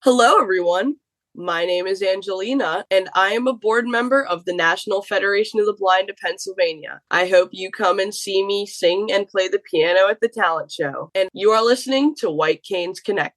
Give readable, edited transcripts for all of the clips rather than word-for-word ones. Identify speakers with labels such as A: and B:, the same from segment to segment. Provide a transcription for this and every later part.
A: Hello, everyone. My name is Angelina, and I am a board member of the National Federation of the Blind of Pennsylvania. I hope you come and see me sing and play the piano at the talent show. And you are listening to White Canes Connect.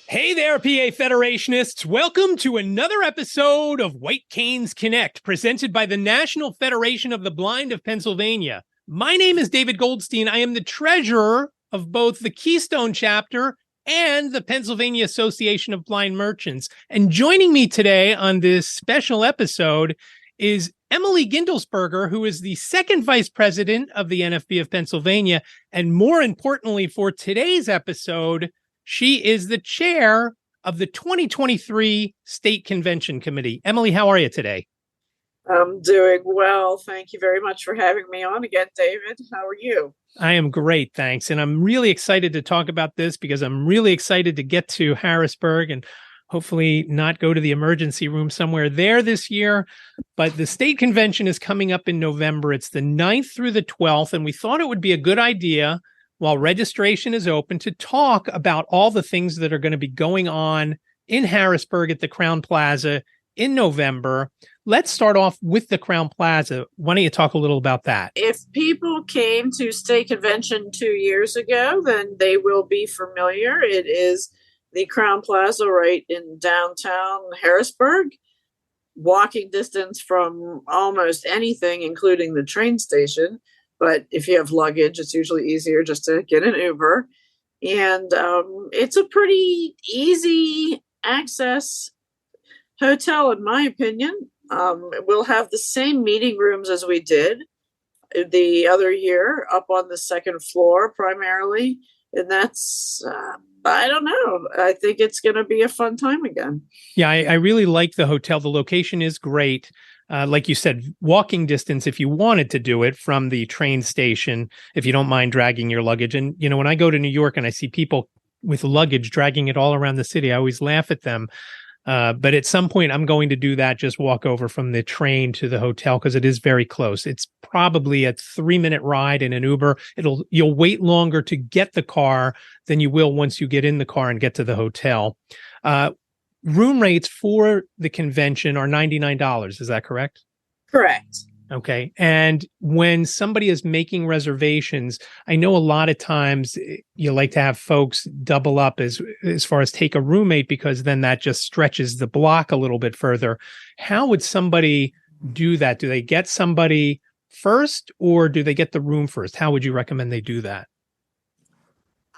B: Hey there, PA Federationists. Welcome to another episode of White Canes Connect, presented by the National Federation of the Blind of Pennsylvania. My name is David Goldstein. I am the treasurer of both the Keystone chapter and the Pennsylvania Association of Blind Merchants. And joining me today on this special episode is Emily Gindlesperger, who is the second vice president of the NFB of Pennsylvania. And more importantly, for today's episode, she is the chair of the 2023 State Convention Committee. Emily, how are you today?
C: I'm doing well. Thank you very much for having me on again, David. How are you?
B: I am great, thanks. And I'm really excited to talk about this because I'm really excited to get to Harrisburg and hopefully not go to the emergency room somewhere there this year. But the state convention is coming up in November. It's the 9th through the 12th, and we thought it would be a good idea while registration is open to talk about all the things that are going to be going on in Harrisburg at the Crown Plaza in November. Let's start off with the Crown Plaza. Why don't you talk a little about that?
C: If people came to state convention 2 years ago, then they will be familiar. It is the Crown Plaza right in downtown Harrisburg, walking distance from almost anything, including the train station. But if you have luggage, it's usually easier just to get an Uber. And it's a pretty easy access hotel, in my opinion. We'll have the same meeting rooms as we did the other year, up on the second floor primarily. And that's, I don't know. I think it's going to be a fun time again.
B: Yeah, I really like the hotel. The location is great. Like you said, walking distance if you wanted to do it from the train station, if you don't mind dragging your luggage. And, you know, when I go to New York and I see people with luggage dragging it all around the city, I always laugh at them. But at some point, I'm going to do that, just walk over from the train to the hotel because it is very close. It's probably a 3-minute ride in an Uber. You'll wait longer to get the car than you will once you get in the car and get to the hotel. Room rates for the convention are $99. Is that correct?
C: Correct.
B: Okay. And when somebody is making reservations, I know a lot of times you like to have folks double up as far as take a roommate, because then that just stretches the block a little bit further. How would somebody do that? Do they get somebody first or do they get the room first? How would you recommend they do that?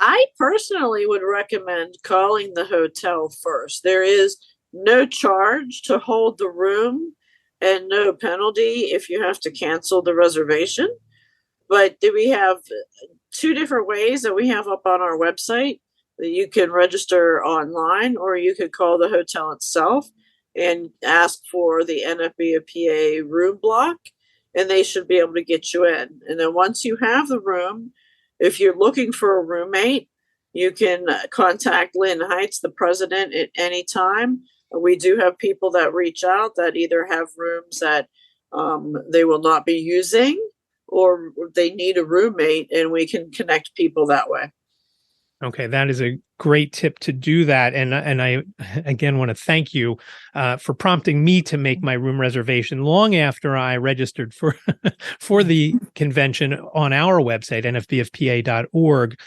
C: I personally would recommend calling the hotel first. There is no charge to hold the room and no penalty if you have to cancel the reservation. But we have 2 different ways that we have up on our website that you can register online, or you could call the hotel itself and ask for the NFB of PA room block, and they should be able to get you in. And then once you have the room, if you're looking for a roommate, you can contact Lynn Heights, the president, at any time. We do have people that reach out that either have rooms that they will not be using or they need a roommate, and we can connect people that way.
B: Okay, that is a great tip to do that. And I, again, want to thank you for prompting me to make my room reservation long after I registered for the convention on our website, nfbofpa.org.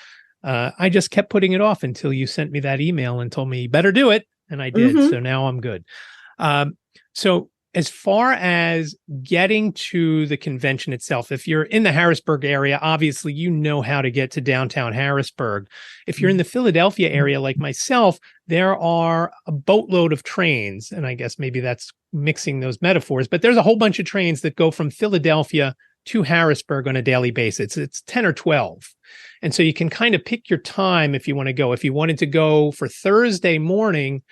B: I just kept putting it off until you sent me that email and told me, better do it. And I did. Mm-hmm. So now I'm good. So as far as getting to the convention itself, if you're in the Harrisburg area, obviously you know how to get to downtown Harrisburg. If you're in the Philadelphia area like myself, there are a boatload of trains. And I guess maybe that's mixing those metaphors, but there's a whole bunch of trains that go from Philadelphia to Harrisburg on a daily basis. It's 10 or 12. And so you can kind of pick your time if you want to go. If you wanted to go for Thursday morning,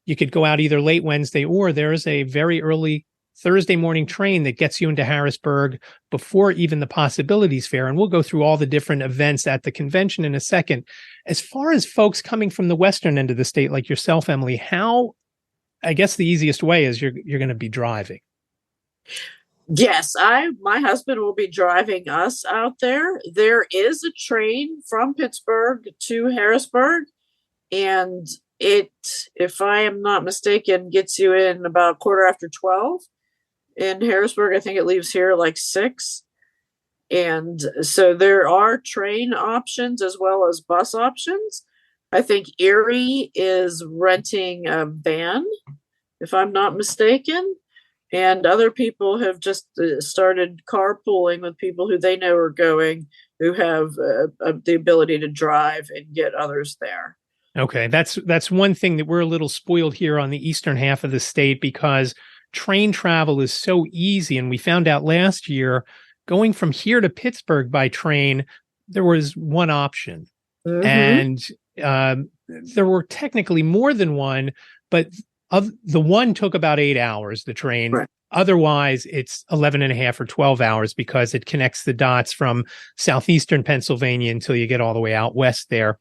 B: you could go out either late Wednesday, or there's a very early Thursday morning train that gets you into Harrisburg before even the Possibilities Fair. And we'll go through all the different events at the convention in a second. As far as folks coming from the western end of the state, like yourself, Emily, how I guess the easiest way is you're going to be driving.
C: Yes, my husband will be driving us out there. There is a train from Pittsburgh to Harrisburg, and it, if I am not mistaken, gets you in about 12:15. In Harrisburg, I think it leaves here like 6. And so there are train options as well as bus options. I think Erie is renting a van, if I'm not mistaken. And other people have just started carpooling with people who they know are going, who have the ability to drive and get others there.
B: Okay, that's one thing that we're a little spoiled here on the eastern half of the state, because train travel is so easy. And we found out last year, going from here to Pittsburgh by train, there was one option.
C: Mm-hmm.
B: And there were technically more than one, but the one took about 8 hours, the train.
C: Right.
B: Otherwise, it's 11 and a half or 12 hours because it connects the dots from southeastern Pennsylvania until you get all the way out west there.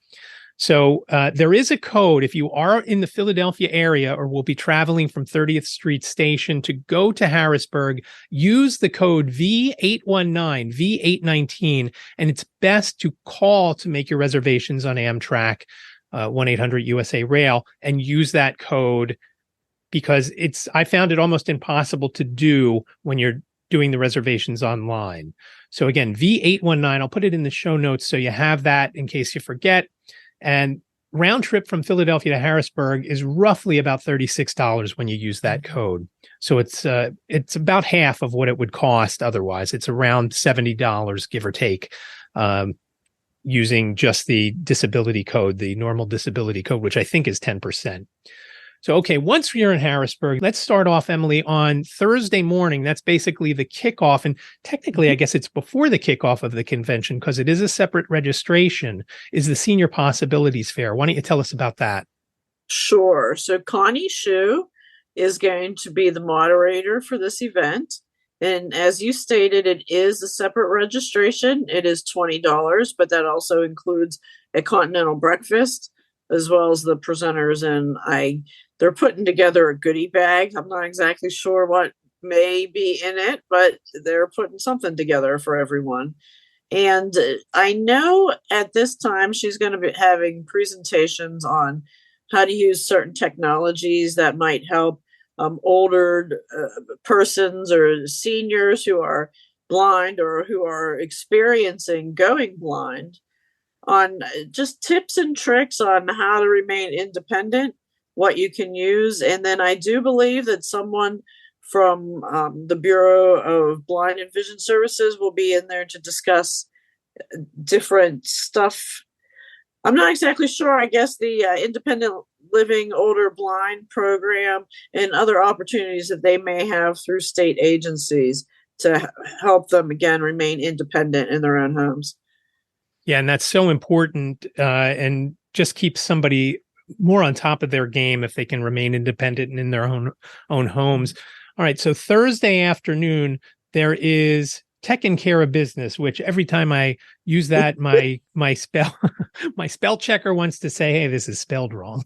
B: So there is a code if you are in the Philadelphia area or will be traveling from 30th Street Station to go to Harrisburg. Use the code V819, V819, and it's best to call to make your reservations on Amtrak, 1-800-USA Rail, and use that code, because I found it almost impossible to do when you're doing the reservations online. So again, V819, I'll put it in the show notes so you have that in case you forget. And round trip from Philadelphia to Harrisburg is roughly about $36 when you use that code. So it's about half of what it would cost otherwise. It's around $70, give or take, using just the disability code, the normal disability code, which I think is 10%. So, okay, once you're in Harrisburg, let's start off, Emily, on Thursday morning. That's basically the kickoff. And technically, I guess it's before the kickoff of the convention because it is a separate registration, is the Senior Possibilities Fair. Why don't you tell us about that?
C: Sure. So Connie Shu is going to be the moderator for this event. And as you stated, it is a separate registration. It is $20, but that also includes a continental breakfast as well as the presenters. And they're putting together a goodie bag. I'm not exactly sure what may be in it, but they're putting something together for everyone. And I know at this time she's going to be having presentations on how to use certain technologies that might help older persons or seniors who are blind or who are experiencing going blind, on just tips and tricks on how to remain independent, what you can use. And then I do believe that someone from the Bureau of Blind and Vision Services will be in there to discuss different stuff. I'm not exactly sure. I guess the independent living older blind program and other opportunities that they may have through state agencies to help them, again, remain independent in their own homes.
B: Yeah, and that's so important, and just keep somebody more on top of their game if they can remain independent and in their own homes. All right, so Thursday afternoon, there is Tech and Care of Business, which every time I use that, my spell checker wants to say, hey, this is spelled wrong.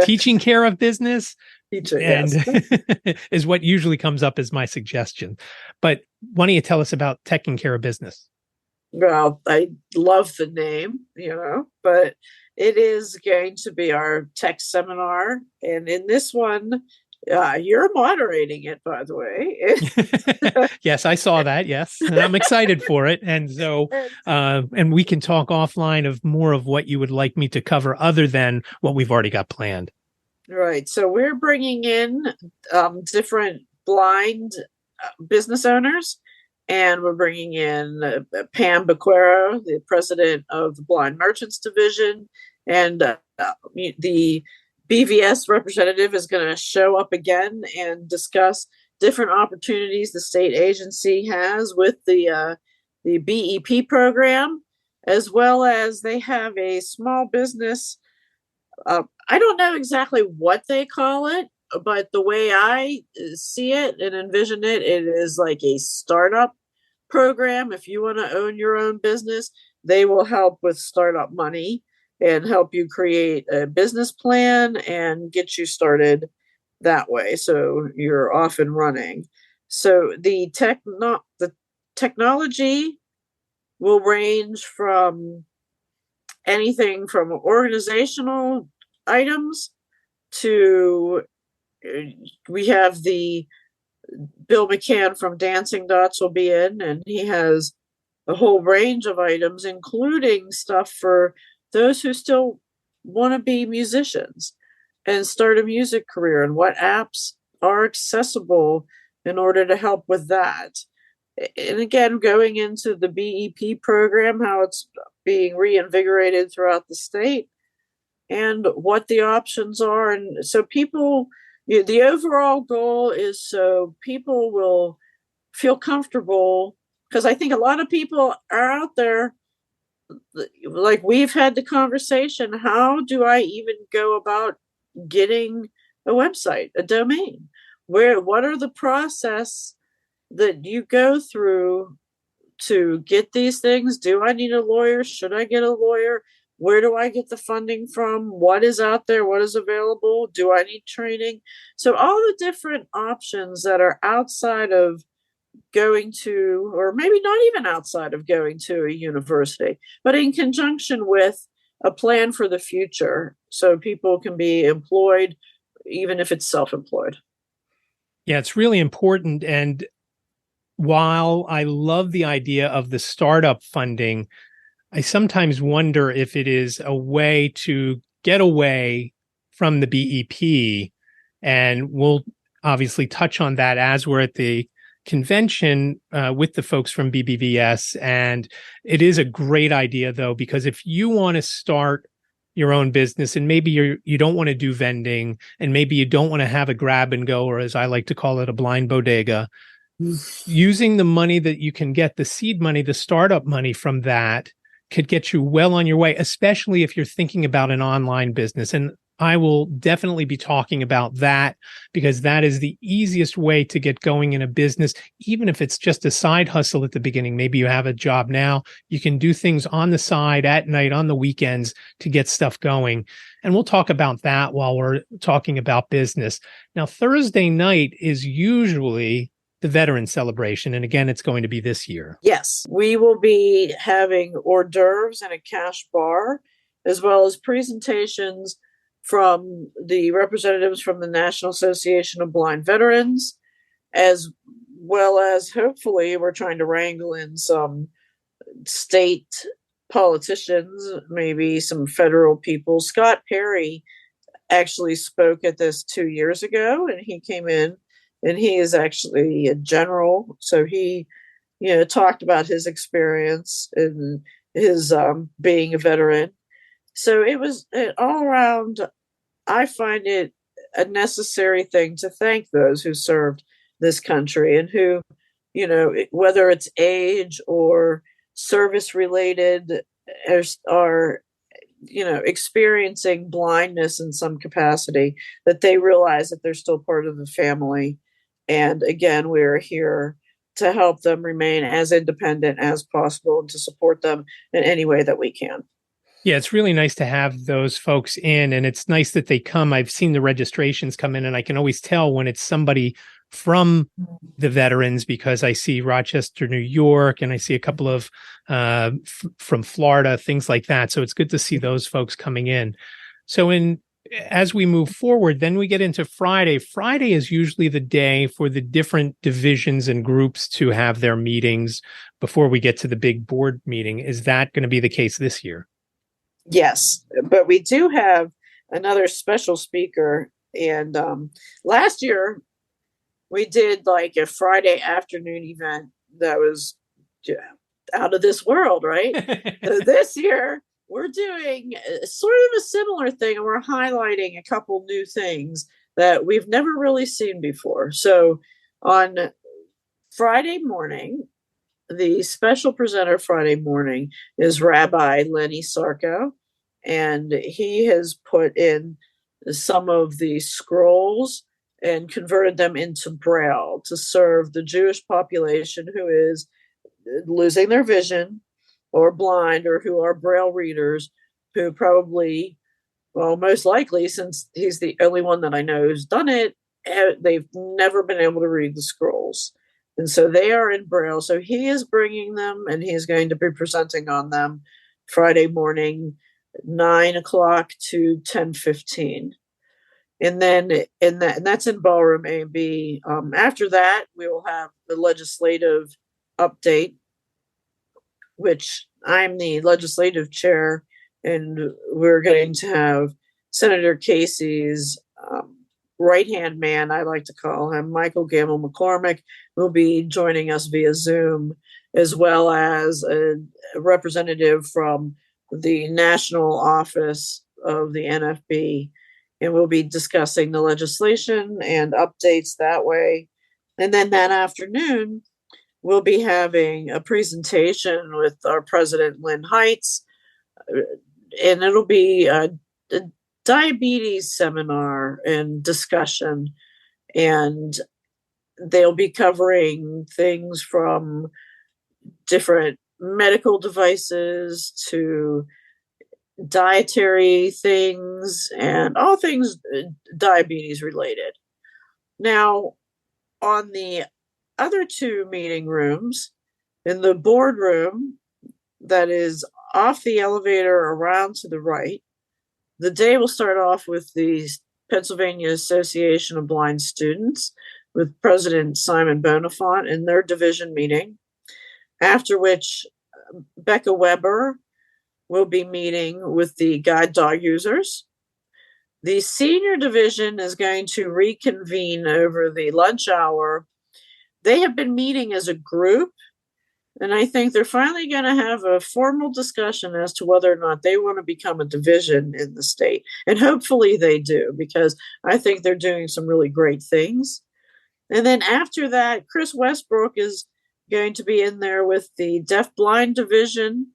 B: Teaching care of business
C: Yes.
B: is what usually comes up as my suggestion. But why don't you tell us about Tech and Care of Business?
C: Well, I love the name, but it is going to be our tech seminar. And in this one, you're moderating it, by the way.
B: Yes, I saw that. Yes. And I'm excited for it. And so, and we can talk offline of more of what you would like me to cover other than what we've already got planned.
C: Right. So we're bringing in different blind business owners. And we're bringing in Pam Bequero, the president of the Blind Merchants Division. And the BVS representative is going to show up again and discuss different opportunities the state agency has with the BEP program, as well as they have a small business. I don't know exactly what they call it, but the way I see it and envision it, it is like a startup program. If you want to own your own business, they will help with startup money. and help you create a business plan and get you started that way. So you're off and running. So the technology will range from anything from organizational items to we have the Bill McCann from Dancing Dots will be in, and he has a whole range of items, including stuff for those who still want to be musicians and start a music career, and what apps are accessible in order to help with that. And again, going into the BEP program, how it's being reinvigorated throughout the state, and what the options are. And so the overall goal is so people will feel comfortable, because I think a lot of people are out there, like we've had the conversation, how do I even go about getting a website, a domain? What are the process that you go through to get these things? Do I need a lawyer? Should I get a lawyer? Where do I get the funding from? What is out there? What is available? Do I need training? So all the different options that are outside of going to, or maybe not even outside of going to a university, but in conjunction with a plan for the future, so people can be employed, even if it's self-employed.
B: Yeah, it's really important. And while I love the idea of the startup funding, I sometimes wonder if it is a way to get away from the BEP. And we'll obviously touch on that as we're at the convention with the folks from BBVS. And it is a great idea, though, because if you want to start your own business, and maybe you don't want to do vending, and maybe you don't want to have a grab and go, or as I like to call it, a blind bodega, using the money that you can get, the seed money, the startup money from that, could get you well on your way, especially if you're thinking about an online business. And I will definitely be talking about that, because that is the easiest way to get going in a business, even if it's just a side hustle at the beginning. Maybe you have a job now. You can do things on the side at night, on the weekends, to get stuff going. And we'll talk about that while we're talking about business. Now, Thursday night is usually the veteran celebration. And again, it's going to be this year.
C: Yes, we will be having hors d'oeuvres and a cash bar, as well as presentations from the representatives from the National Association of Blind Veterans, as well as, hopefully, we're trying to wrangle in some state politicians, maybe some federal people. Scott Perry actually spoke at this 2 years ago, and he came in, and he is actually a general. So he, talked about his experience and his being a veteran. So it was all around. I find it a necessary thing to thank those who served this country and who, whether it's age or service related, are experiencing blindness in some capacity, that they realize that they're still part of the family. And again, we're here to help them remain as independent as possible and to support them in any way that we can.
B: Yeah, it's really nice to have those folks in, and it's nice that they come. I've seen the registrations come in, and I can always tell when it's somebody from the veterans, because I see Rochester, New York, and I see a couple of from Florida, things like that. So it's good to see those folks coming in. So as we move forward, then we get into Friday. Friday is usually the day for the different divisions and groups to have their meetings before we get to the big board meeting. Is that going to be the case this year?
C: Yes, but we do have another special speaker. And last year we did like a Friday afternoon event that was out of this world, right? So this year we're doing sort of a similar thing, and we're highlighting a couple new things that we've never really seen before. So on Friday morning, the special presenter Friday morning is Rabbi Lenny Sarko, and he has put in some of the scrolls and converted them into Braille to serve the Jewish population who is losing their vision or blind, or who are Braille readers, who probably, well, most likely, since he's the only one that I know who's done it, they've never been able to read the scrolls. And so they are in Braille. So he is bringing them, and he is going to be presenting on them Friday morning, 9 o'clock to 10:15. And then and that's in ballroom A and B. After that, we will have the legislative update, which I'm the legislative chair, and we're going to have Senator Casey's right-hand man, I like to call him, Michael Gamble McCormick, will be joining us via Zoom, as well as a representative from the national office of the NFB. And we'll be discussing the legislation and updates that way. And then that afternoon, we'll be having a presentation with our president, Lynn Heights, and it'll be a diabetes seminar and discussion. And they'll be covering things from different medical devices to dietary things and all things diabetes related. Now, on the other two meeting rooms, in the boardroom that is off the elevator around to the right, the day will start off with the Pennsylvania Association of Blind Students with President Simon Bonifant in their division meeting, after which Becca Weber will be meeting with the guide dog users. The senior division is going to reconvene over the lunch hour. They have been meeting as a group, and I think they're finally going to have a formal discussion as to whether or not they want to become a division in the state. And hopefully they do, because I think they're doing some really great things. And then after that, Chris Westbrook is going to be in there with the deaf-blind division,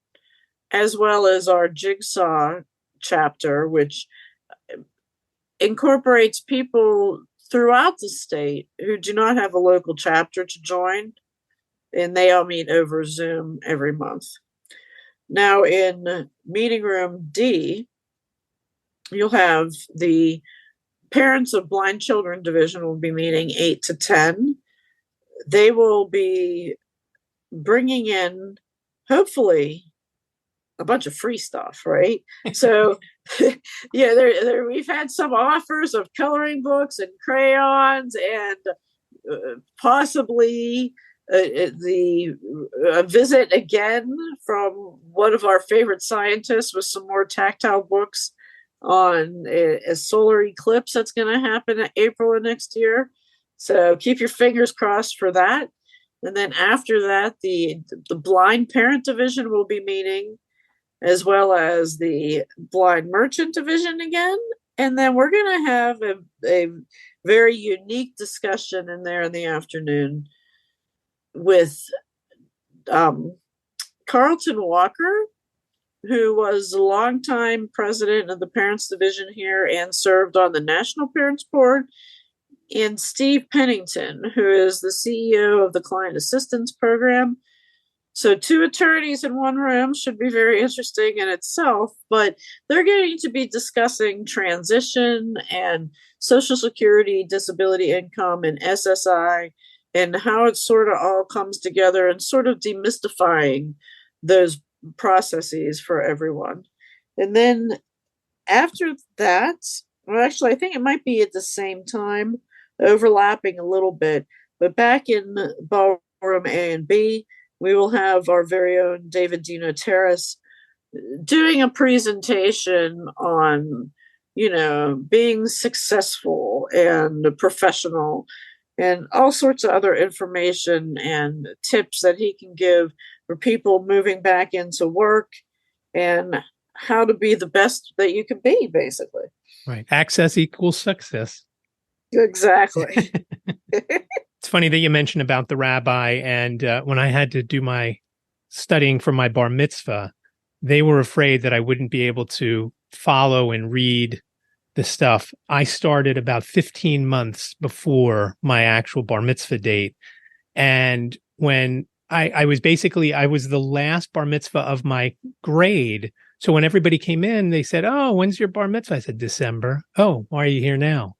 C: as well as our Jigsaw chapter, which incorporates people throughout the state who do not have a local chapter to join, and they all meet over Zoom every month. Now, in meeting room D, you'll have the Parents of Blind Children division will be meeting 8 to 10. They will be bringing in, hopefully, a bunch of free stuff, right? So, yeah, we've had some offers of coloring books and crayons, and possibly a visit again from one of our favorite scientists with some more tactile books on a solar eclipse that's going to happen in April of next year. So keep your fingers crossed for that. And then after that, the blind parent division will be meeting, as well as the blind merchant division again. And then we're going to have a very unique discussion in there in the afternoon with Carlton Walker, who was a longtime president of the Parents Division here and served on the National Parents Board, and Steve Pennington, who is the CEO of the Client Assistance Program. So 2 attorneys in one room should be very interesting in itself, but they're going to be discussing transition and Social Security, disability income, and SSI, and how it sort of all comes together, and sort of demystifying those processes for everyone. And then after that, well, actually, I think it might be at the same time, overlapping a little bit, but back in ballroom A and B, we will have our very own David Dino Terrace doing a presentation on, being successful and professional, and all sorts of other information and tips that he can give for people moving back into work and how to be the best that you can be, basically.
B: Right. Access equals success.
C: Exactly.
B: It's funny that you mentioned about the rabbi. And when I had to do my studying for my bar mitzvah, they were afraid that I wouldn't be able to follow and read the stuff. I started about 15 months before my actual bar mitzvah date. And when I was the last bar mitzvah of my grade. So when everybody came in, they said, "Oh, when's your bar mitzvah?" I said, "December." "Oh, why are you here now?"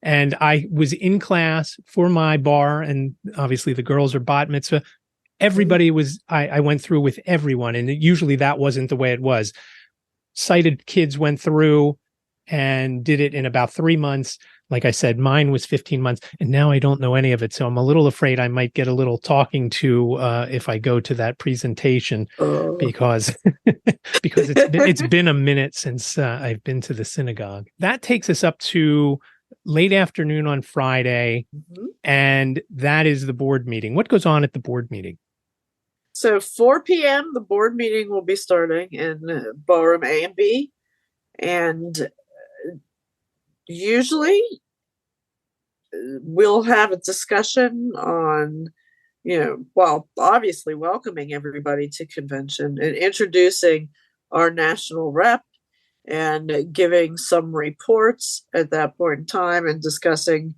B: And I was in class for my bar, and obviously the girls are bat mitzvah. Everybody was, I went through with everyone, and usually that wasn't the way it was. Sighted kids went through and did it in about 3 months. Like I said, mine was 15 months, and now I don't know any of it. So I'm a little afraid I might get a little talking to if I go to that presentation, because because it's been a minute since I've been to the synagogue. That takes us up to late afternoon on Friday, and that is the board meeting. What goes on at the board meeting?
C: So 4 p.m. the board meeting will be starting in ballroom A and B, and usually we'll have a discussion on, well, obviously welcoming everybody to convention and introducing our national rep and giving some reports at that point in time and discussing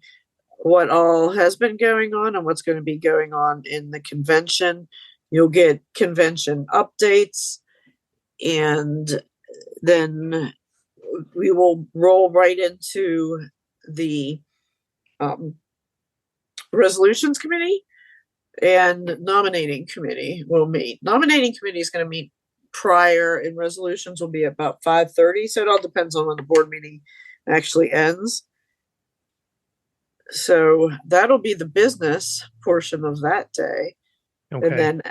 C: what all has been going on and what's going to be going on in the convention. You'll get convention updates, and then we will roll right into the resolutions committee, and nominating committee will meet. Nominating committee is going to meet prior, and resolutions will be about 5:30. So it all depends on when the board meeting actually ends. So that'll be the business portion of that day.
B: Okay.
C: And then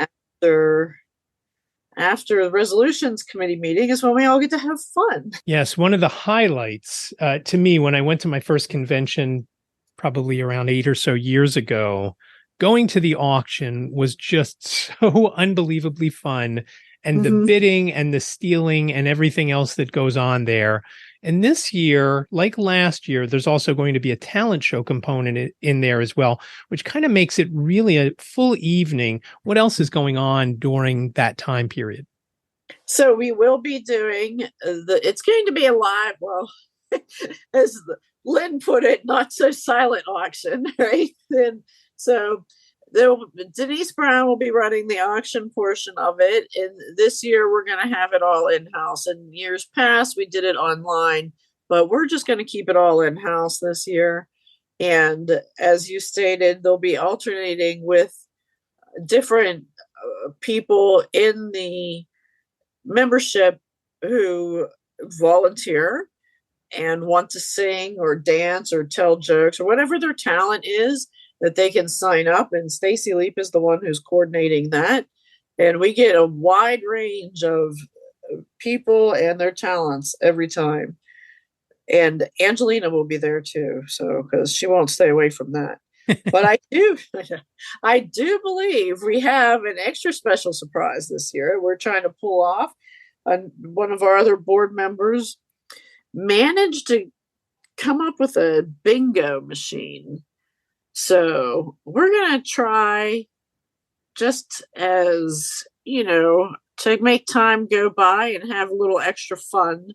C: after the resolutions committee meeting is when we all get to have fun.
B: Yes, one of the highlights to me when I went to my first convention, probably around 8 or so years ago, going to the auction was just so unbelievably fun. And the bidding and the stealing and everything else that goes on there. And this year, like last year, there's also going to be a talent show component in there as well, which kind of makes it really a full evening. What else is going on during that time period?
C: So we will be doing it's going to be a live, well, as Lynn put it, not so silent auction, right? And so Denise Brown will be running the auction portion of it. And this year we're going to have it all in-house. In years past, we did it online, but we're just going to keep it all in-house this year. And as you stated, they'll be alternating with different people in the membership who volunteer and want to sing or dance or tell jokes or whatever their talent is, that they can sign up. And Stacy Leap is the one who's coordinating that. And we get a wide range of people and their talents every time. And Angelina will be there too, so because she won't stay away from that. But I do believe we have an extra special surprise this year. We're trying to pull off. One of our other board members managed to come up with a bingo machine. So we're going to try, just as, to make time go by and have a little extra fun,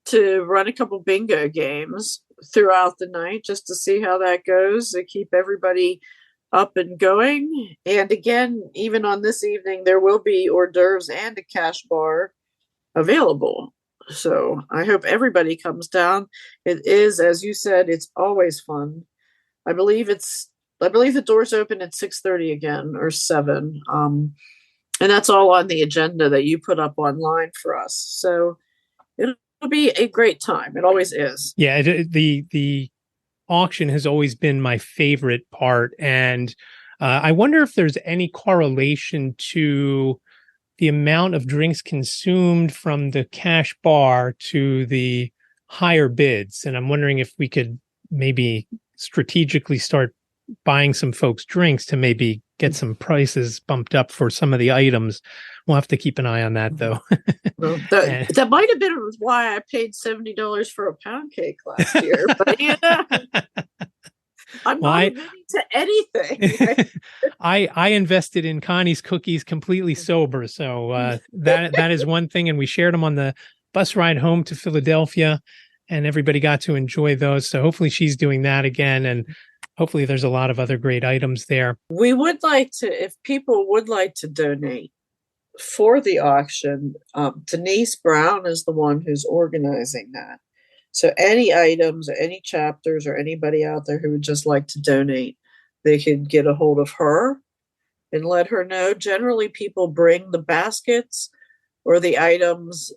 C: to run a couple bingo games throughout the night just to see how that goes, to keep everybody up and going. And again, even on this evening, there will be hors d'oeuvres and a cash bar available. So I hope everybody comes down. It is, as you said, it's always fun. I believe the doors open at 6:30 again, or 7. And that's all on the agenda that you put up online for us. So it'll be a great time. It always is.
B: Yeah, the auction has always been my favorite part. And I wonder if there's any correlation to the amount of drinks consumed from the cash bar to the higher bids. And I'm wondering if we could maybe strategically start buying some folks drinks to maybe get some prices bumped up for some of the items. We'll have to keep an eye on that, though.
C: Well, that might have been why I paid $70 for a pound cake last year. But I'm not admitting to anything.
B: I invested in Connie's cookies completely sober, so that is one thing, and we shared them on the bus ride home to Philadelphia, and everybody got to enjoy those. So hopefully she's doing that again, and hopefully there's a lot of other great items there.
C: We would like to, if people would like to donate for the auction, Denise Brown is the one who's organizing that. So any items, or any chapters, or anybody out there who would just like to donate, they could get a hold of her and let her know. Generally, people bring the baskets or the items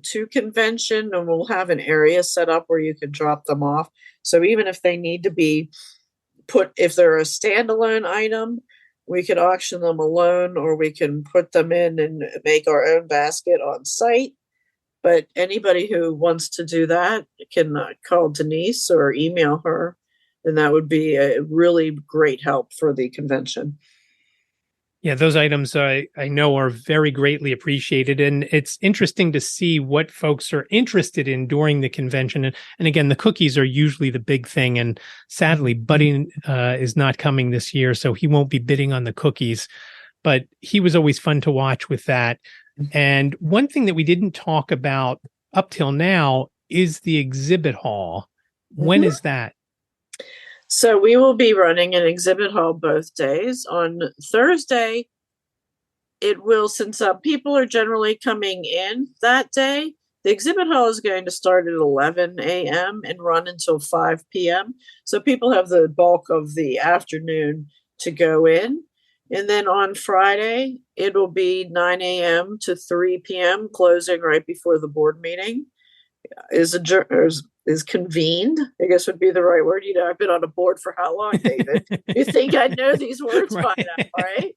C: to convention, and we'll have an area set up where you can drop them off. So even if they need to be put, if they're a standalone item, we can auction them alone, or we can put them in and make our own basket on site. But anybody who wants to do that can call Denise or email her, and that would be a really great help for the convention.
B: Yeah, those items I know are very greatly appreciated. And it's interesting to see what folks are interested in during the convention. And again, the cookies are usually the big thing. And sadly, Buddy is not coming this year, so he won't be bidding on the cookies. But he was always fun to watch with that. And one thing that we didn't talk about up till now is the exhibit hall. When is that?
C: So we will be running an exhibit hall both days. On Thursday, it will, since people are generally coming in that day, the exhibit hall is going to start at 11 a.m. and run until 5 p.m. So people have the bulk of the afternoon to go in. And then on Friday, it will be 9 a.m. to 3 p.m., closing right before the board meeting is convened, I guess would be the right word. You know, I've been on a board for how long, David? You think I know these words
B: Right.
C: by now, right?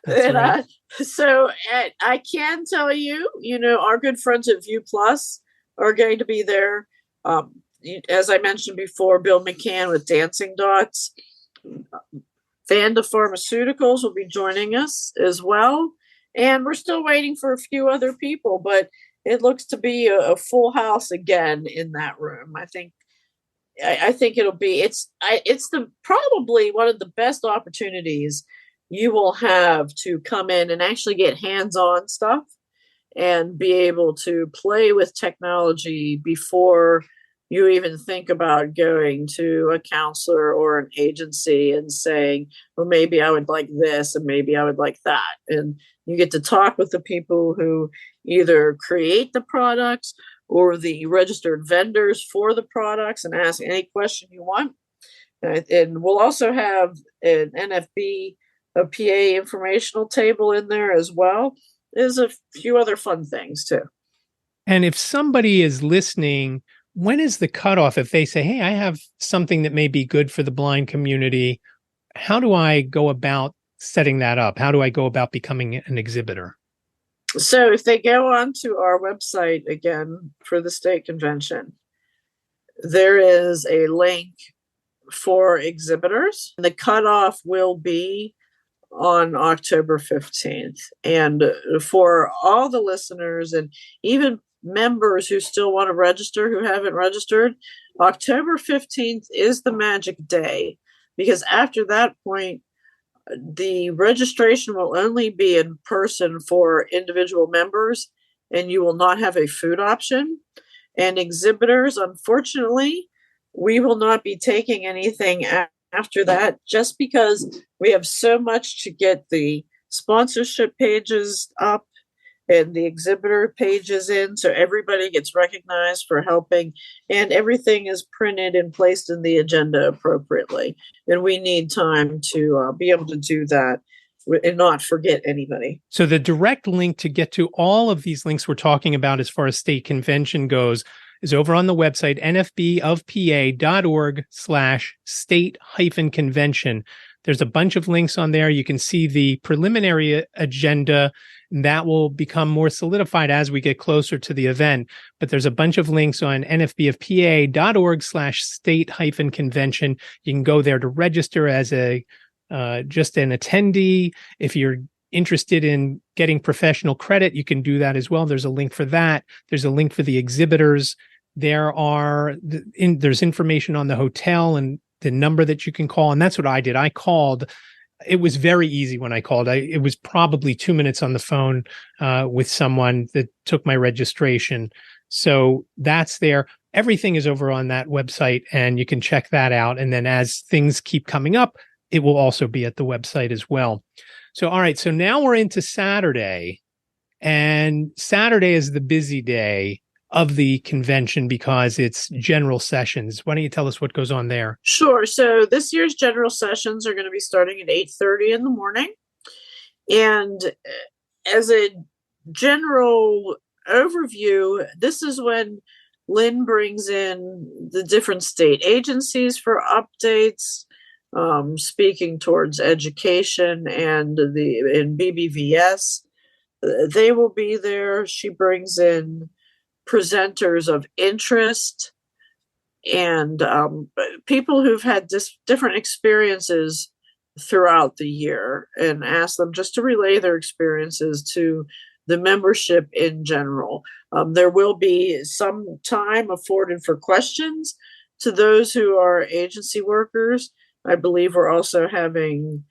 B: That's right.
C: So I can tell you, our good friends at View Plus are going to be there. As I mentioned before, Bill McCann with Dancing Dots. Vanda Pharmaceuticals will be joining us as well. And we're still waiting for a few other people, but it looks to be a full house again in that room. I think it'll be, it's the probably one of the best opportunities you will have to come in and actually get hands-on stuff and be able to play with technology before you even think about going to a counselor or an agency and saying, well, maybe I would like this and maybe I would like that. And you get to talk with the people who either create the products or the registered vendors for the products and ask any question you want. And we'll also have an NFB of PA informational table in there as well. There's a few other fun things too.
B: And if somebody is listening, when is the cutoff? If they say, hey, I have something that may be good for the blind community, how do I go about setting that up? How do I go about becoming an exhibitor?
C: So if they go on to our website again for the state convention, there is a link for exhibitors. The cutoff will be on October 15th. And for all the listeners and even members who still want to register, who haven't registered, October 15th is the magic day, because after that point, the registration will only be in person for individual members, and you will not have a food option. And exhibitors, unfortunately, we will not be taking anything after that, just because we have so much to get the sponsorship pages up and the exhibitor pages in, so everybody gets recognized for helping, and everything is printed and placed in the agenda appropriately. And we need time to be able to do that and not forget anybody.
B: So the direct link to get to all of these links we're talking about as far as state convention goes is over on the website, nfbofpa.org/state-convention. There's a bunch of links on there. You can see the preliminary agenda. That will become more solidified as we get closer to the event. But there's a bunch of links on nfbofpa.org/state-convention. You can go there to register as just an attendee. If you're interested in getting professional credit, you can do that as well. There's a link for that. There's a link for the exhibitors. There's information on the hotel and the number that you can call. And that's what I did. I called. It was very easy when I called. It was probably 2 minutes on the phone with someone that took my registration. So that's there. Everything is over on that website, and you can check that out. And then as things keep coming up, it will also be at the website as well. So, all right. So now we're into Saturday. And Saturday is the busy day of the convention because it's general sessions. Why don't you tell us what goes on there?
C: Sure. So this year's general sessions are going to be starting at 8:30 in the morning. And as a general overview, this is when Lynn brings in the different state agencies for updates, speaking towards education and in BBVS. They will be there. She brings in presenters of interest and people who've had different experiences throughout the year, and ask them just to relay their experiences to the membership in general. There will be some time afforded for questions to those who are agency workers. I believe we're also having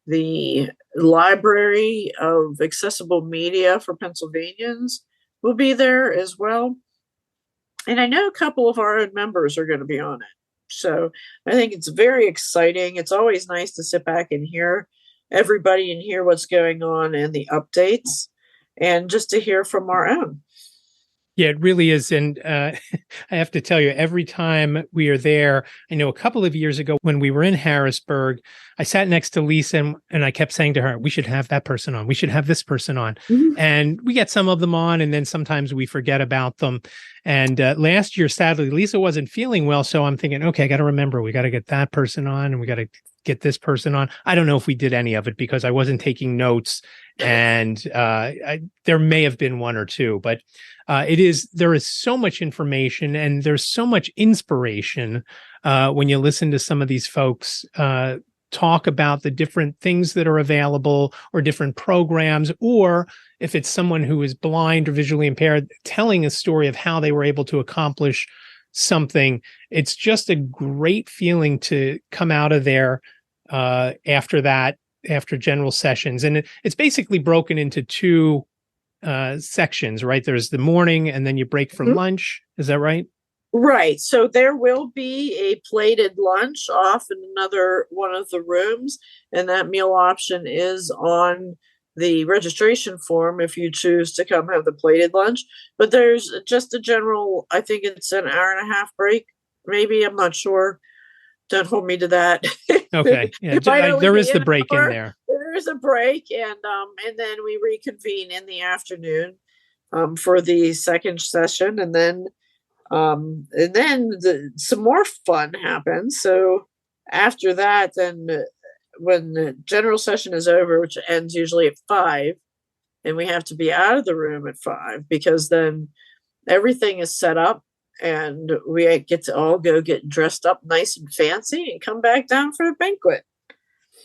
C: the Library of Accessible Media for Pennsylvanians will be there as well. And I know a couple of our own members are going to be on it. So I think it's very exciting. It's always nice to sit back and hear everybody and hear what's going on and the updates, and just to hear from our own.
B: Yeah, it really is. And I have to tell you, every time we are there, I know a couple of years ago when we were in Harrisburg, I sat next to Lisa and I kept saying to her, we should have that person on. We should have this person on. Mm-hmm. And we get some of them on, and then sometimes we forget about them. And last year, sadly, Lisa wasn't feeling well. So I'm thinking, okay, I got to remember, we got to get that person on, and we got to get this person on. I don't know if we did any of it because I wasn't taking notes, and there may have been one or two, but there is so much information and there's so much inspiration when you listen to some of these folks talk about the different things that are available or different programs, or if it's someone who is blind or visually impaired, telling a story of how they were able to accomplish something. It's just a great feeling to come out of there after general sessions. And it's basically broken into two sections, right? There's the morning, and then you break for lunch. Is that right?
C: Right. So there will be a plated lunch off in another one of the rooms, and that meal option is on the registration form if you choose to come have the plated lunch. But there's just a general, I think it's an hour and a half break, maybe. I'm not sure. Don't hold me to that.
B: Okay. Yeah, there is the break in there.
C: There is a break, and then we reconvene in the afternoon for the second session, and then some more fun happens. So after that, then when the general session is over, which ends usually at 5, and we have to be out of the room at 5, because then everything is set up and we get to all go get dressed up nice and fancy and come back down for the banquet.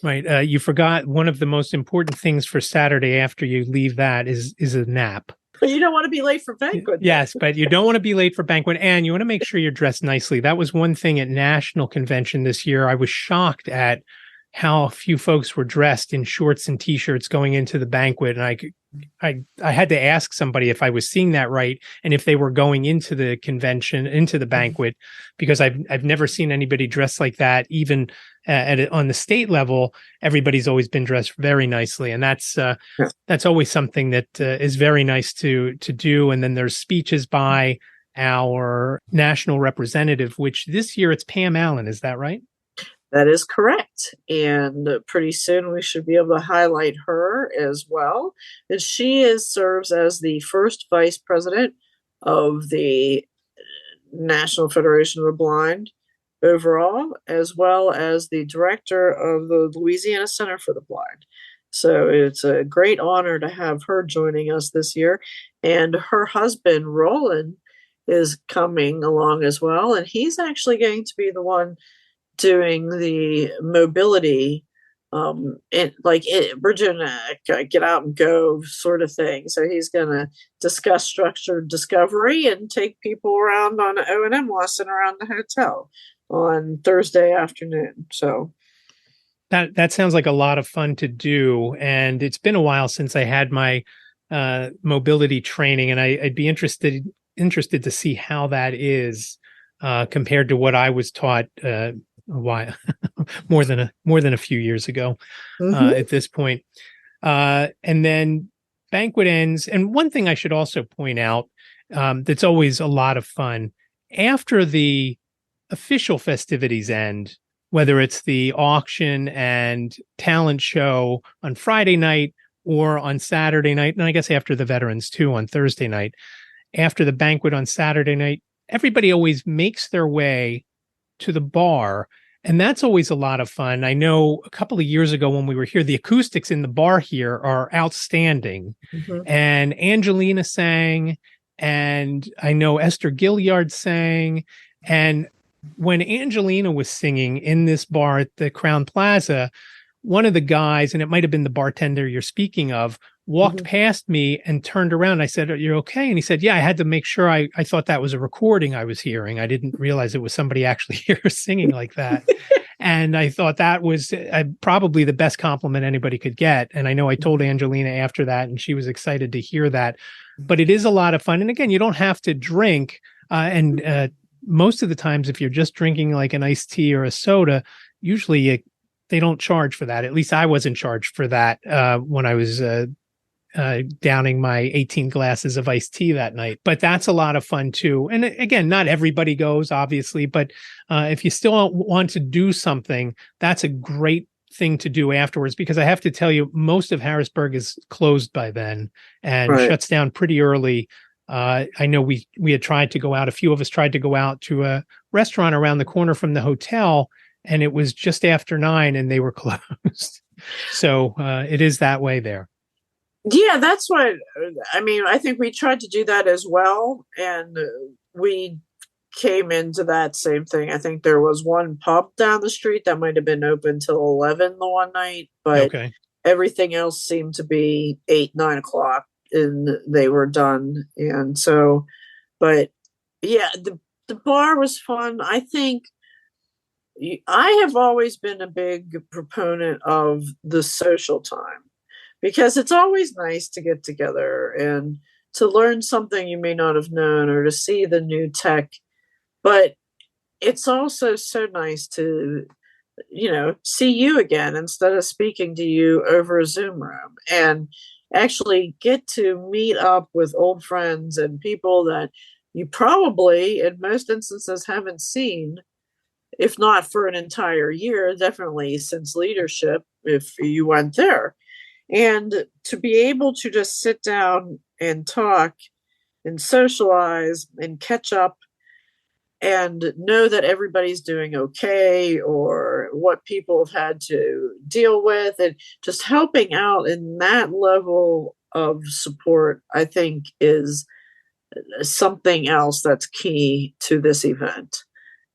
B: Right. You forgot one of the most important things for Saturday after you leave that is a nap.
C: But you don't want to be late for banquet.
B: Yes, but you don't want to be late for banquet, and you want to make sure you're dressed nicely. That was one thing at National Convention this year. I was shocked at how few folks were dressed in shorts and T-shirts going into the banquet. And I had to ask somebody if I was seeing that right, and if they were going into the convention, into the banquet, because I've never seen anybody dressed like that. Even on the state level, everybody's always been dressed very nicely, and that's always something that is very nice to do. And then there's speeches by our national representative, which this year it's Pam Allen. Is that right?
C: That is correct. And pretty soon we should be able to highlight her as well. And she serves as the first vice president of the National Federation of the Blind overall, as well as the director of the Louisiana Center for the Blind. So it's a great honor to have her joining us this year. And her husband, Roland, is coming along as well. And he's actually going to be the one doing the mobility, we're doing a get out and go sort of thing. So he's going to discuss structured discovery and take people around on an O&M lesson around the hotel on Thursday afternoon. So
B: that sounds like a lot of fun to do. And it's been a while since I had my mobility training, and I'd be interested to see how that is compared to what I was taught why more than a few years ago at this point. And then banquet ends. And one thing I should also point out, that's always a lot of fun after the official festivities end, whether it's the auction and talent show on Friday night or on Saturday night, and I guess after the veterans too on Thursday night, after the banquet on Saturday night, everybody always makes their way to the bar. And that's always a lot of fun. I know a couple of years ago when we were here, the acoustics in the bar here are outstanding. And Angelina sang, and I know Esther Gilliard sang. And when Angelina was singing in this bar at the Crown Plaza, one of the guys, and it might have been the bartender you're speaking of, walked past me and turned around. I said, "Are you okay?" And he said, "Yeah, I had to make sure I thought that was a recording I was hearing. I didn't realize it was somebody actually here singing like that." And I thought that was probably the best compliment anybody could get. And I know I told Angelina after that, and she was excited to hear that. But it is a lot of fun. And again, you don't have to drink. Most of the times, if you're just drinking like an iced tea or a soda, usually they don't charge for that. At least I wasn't charged for that when I was downing my 18 glasses of iced tea that night. But that's a lot of fun too. And again, not everybody goes, obviously, but if you still want to do something, that's a great thing to do afterwards, because I have to tell you, most of Harrisburg is closed by then and shuts down pretty early. I know we had tried to go out. A few of us tried to go out to a restaurant around the corner from the hotel, and it was just after 9 and they were closed. So it is that way there.
C: Yeah, that's what I mean. I think we tried to do that as well, and we came into that same thing. I think there was one pub down the street that might have been open till 11 the one night, but everything else seemed to be 8, 9 o'clock, and they were done. And so, but yeah, the bar was fun. I think I have always been a big proponent of the social time, because it's always nice to get together and to learn something you may not have known or to see the new tech. But it's also so nice to, see you again instead of speaking to you over a Zoom room, and actually get to meet up with old friends and people that you probably, in most instances, haven't seen, if not for an entire year, definitely since leadership, if you went there. And to be able to just sit down and talk and socialize and catch up and know that everybody's doing okay, or what people have had to deal with, and just helping out in that level of support, I think is something else that's key to this event.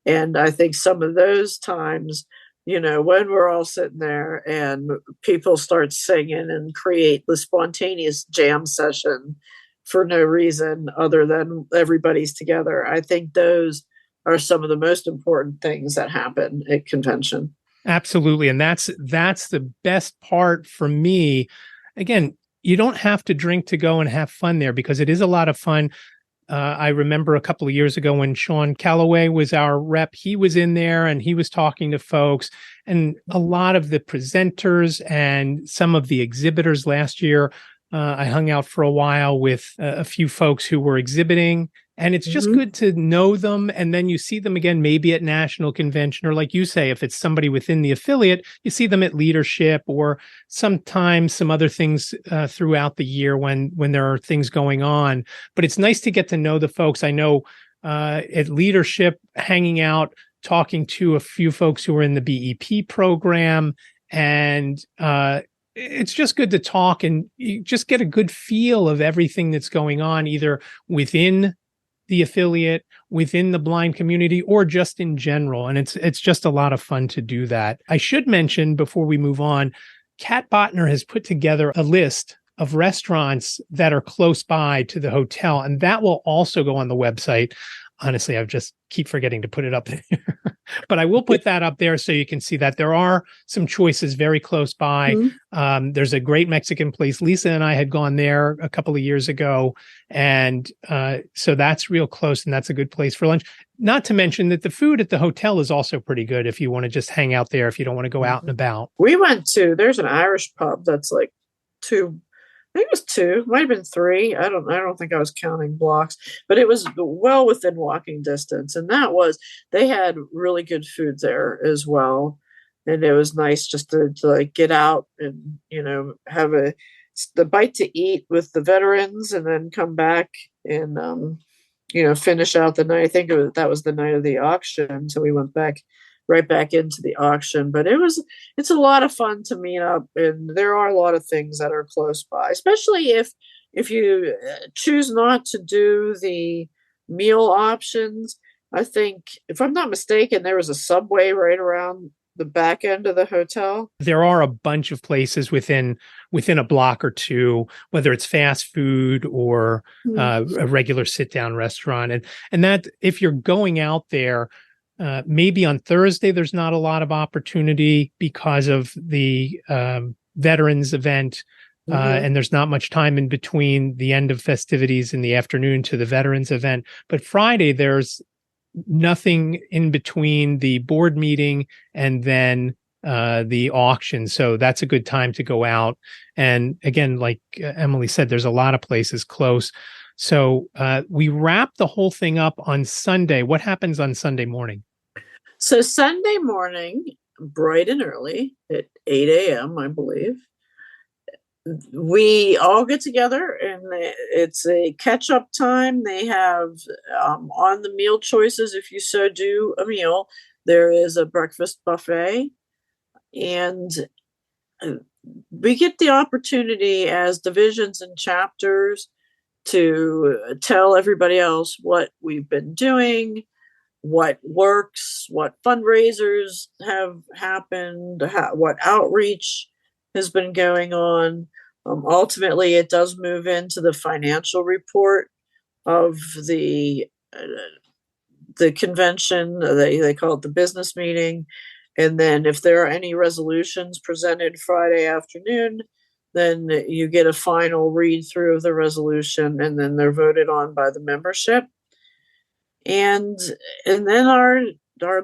C: And I think some of those times, when we're all sitting there and people start singing and create the spontaneous jam session for no reason other than everybody's together, I think those are some of the most important things that happen at convention.
B: Absolutely. And that's the best part for me. Again, you don't have to drink to go and have fun there, because it is a lot of fun. I remember a couple of years ago when Sean Calloway was our rep, he was in there and he was talking to folks, and a lot of the presenters and some of the exhibitors last year. I hung out for a while with a few folks who were exhibiting, and it's just good to know them. And then you see them again, maybe at national convention, or like you say, if it's somebody within the affiliate, you see them at leadership, or sometimes some other things throughout the year when there are things going on. But it's nice to get to know the folks. I know at leadership, hanging out, talking to a few folks who are in the BEP program, and it's just good to talk, and you just get a good feel of everything that's going on, either within the affiliate, within the blind community, or just in general. And it's just a lot of fun to do that. I should mention before we move on, Kat Botner has put together a list of restaurants that are close by to the hotel, and that will also go on the website. Honestly, I just keep forgetting to put it up there, but I will put that up there so you can see that there are some choices very close by. There's a great Mexican place. Lisa and I had gone there a couple of years ago, and so that's real close, and that's a good place for lunch. Not to mention that the food at the hotel is also pretty good if you want to just hang out there, if you don't want to go out and about.
C: There's an Irish pub that's like think it was 2, might have been 3. I don't think I was counting blocks, but it was well within walking distance. And they had really good food there as well. And it was nice just to like get out and, have the bite to eat with the veterans and then come back and, finish out the night. I think that was the night of the auction. So we went right back into the auction, but it's a lot of fun to meet up, and there are a lot of things that are close by, especially if you choose not to do the meal options. I think, if I'm not mistaken, there was a Subway right around the back end of the hotel.
B: There are a bunch of places within a block or two, whether it's fast food or a regular sit down restaurant, and that if you're going out there, maybe on Thursday there's not a lot of opportunity because of the veterans event, and there's not much time in between the end of festivities in the afternoon to the veterans event. But Friday there's nothing in between the board meeting and then the auction. So that's a good time to go out. And again, like Emily said, there's a lot of places close. So we wrap the whole thing up on Sunday. What happens on Sunday morning?
C: So Sunday morning, bright and early at 8 a.m., I believe, we all get together and it's a catch-up time. They have on the meal choices, if you so do a meal, there is a breakfast buffet. And we get the opportunity as divisions and chapters to tell everybody else what we've been doing, what works, what fundraisers have happened, what outreach has been going on. Ultimately, it does move into the financial report of the convention. They call it the business meeting. And then if there are any resolutions presented Friday afternoon, then you get a final read through of the resolution, and then they're voted on by the membership. And then our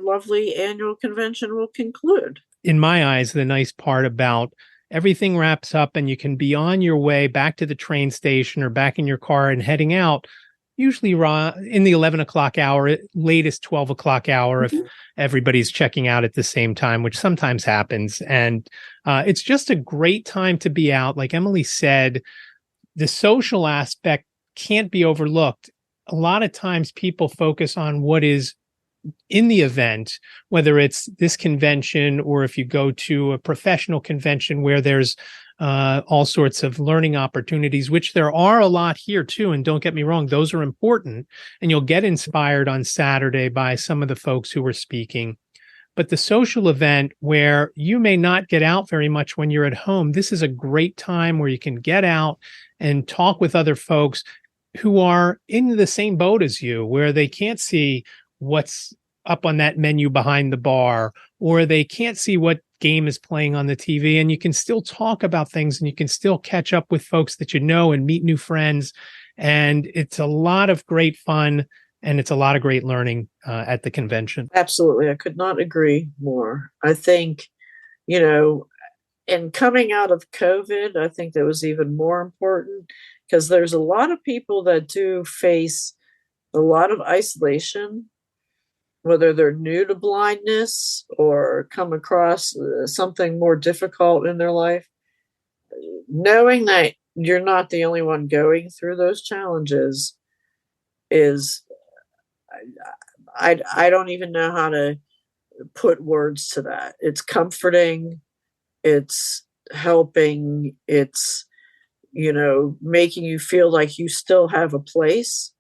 C: lovely annual convention will conclude.
B: In my eyes, the nice part about everything wraps up and you can be on your way back to the train station or back in your car and heading out, usually in the 11 o'clock hour, latest 12 o'clock hour, if everybody's checking out at the same time, which sometimes happens. And it's just a great time to be out. Like Emily said, the social aspect can't be overlooked. A lot of times people focus on what is in the event, whether it's this convention or if you go to a professional convention where there's all sorts of learning opportunities, which there are a lot here too. And don't get me wrong, those are important. And you'll get inspired on Saturday by some of the folks who were speaking. But the social event where you may not get out very much when you're at home, this is a great time where you can get out and talk with other folks who are in the same boat as you, where they can't see what's up on that menu behind the bar, or they can't see what game is playing on the TV, and you can still talk about things and you can still catch up with folks that you know and meet new friends. And it's a lot of great fun and it's a lot of great learning at the convention.
C: Absolutely. I could not agree more. I think, and coming out of COVID, I think that was even more important because there's a lot of people that do face a lot of isolation, whether they're new to blindness or come across something more difficult in their life. Knowing that you're not the only one going through those challenges is, I don't even know how to put words to that. It's comforting, it's helping, it's, making you feel like you still have a place.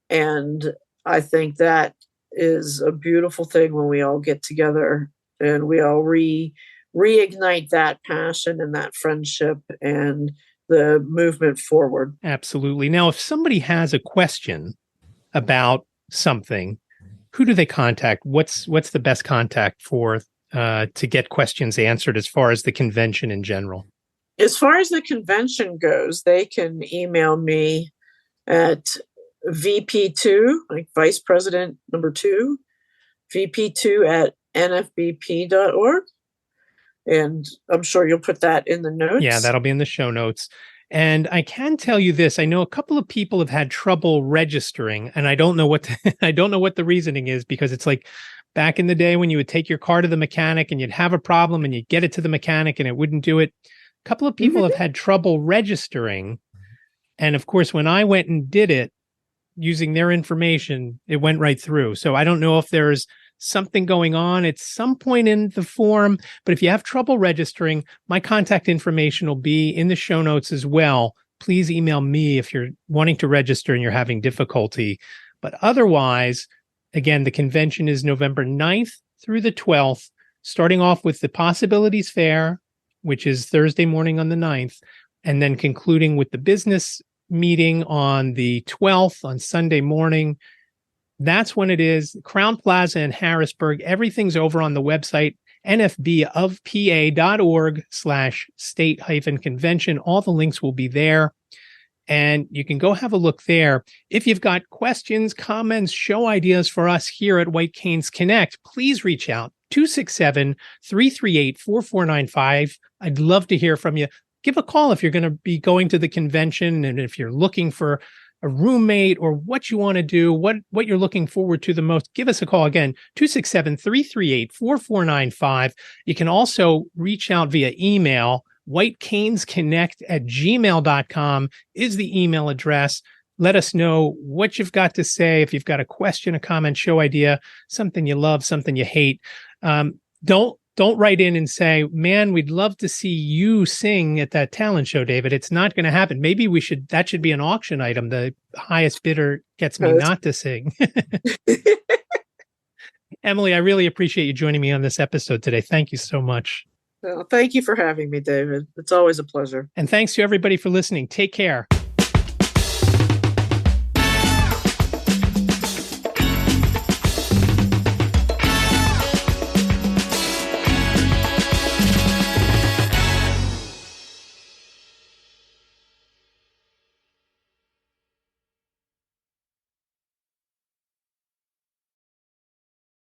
C: And I think that is a beautiful thing when we all get together and we all reignite that passion and that friendship and the movement forward.
B: Absolutely. Now, if somebody has a question about something, who do they contact? What's the best contact for to get questions answered as far as the convention in general?
C: As far as the convention goes, they can email me at VP2, like Vice President number 2, VP2 at NFBP.org. And I'm sure you'll put that in the notes.
B: Yeah, that'll be in the show notes. And I can tell you this, I know a couple of people have had trouble registering, and I don't know what I don't know what the reasoning is, because it's like back in the day when you would take your car to the mechanic and you'd have a problem and you'd get it to the mechanic and it wouldn't do it. A couple of people have had trouble registering. And of course, when I went and did it using their information, it went right through. So I don't know if there's something going on at some point in the form, but if you have trouble registering, my contact information will be in the show notes as well. Please email me if you're wanting to register and you're having difficulty. But otherwise, again, the convention is November 9th through the 12th, starting off with the Possibilities Fair, which is Thursday morning on the 9th, and then concluding with the business meeting on the 12th on Sunday morning. That's when it is. Crown Plaza in Harrisburg. Everything's over on the website, nfbofpa.org/state-convention. All the links will be there, and you can go have a look there. If you've got questions, comments, show ideas for us here at White Canes Connect, please reach out, 267-338-4495. I'd love to hear from you. Give a call if you're going to be going to the convention, and if you're looking for a roommate or what you want to do, what you're looking forward to the most, give us a call. Again, 267-338-4495. You can also reach out via email. whitecanesconnect@gmail.com is the email address. Let us know what you've got to say. If you've got a question, a comment, show idea, something you love, something you hate. Don't write in and say, man, we'd love to see you sing at that talent show, David. It's not going to happen. Maybe that should be an auction item. The highest bidder gets me not to sing. Emily, I really appreciate you joining me on this episode today. Thank you so much.
C: Well, thank you for having me, David. It's always a pleasure.
B: And thanks to everybody for listening. Take care.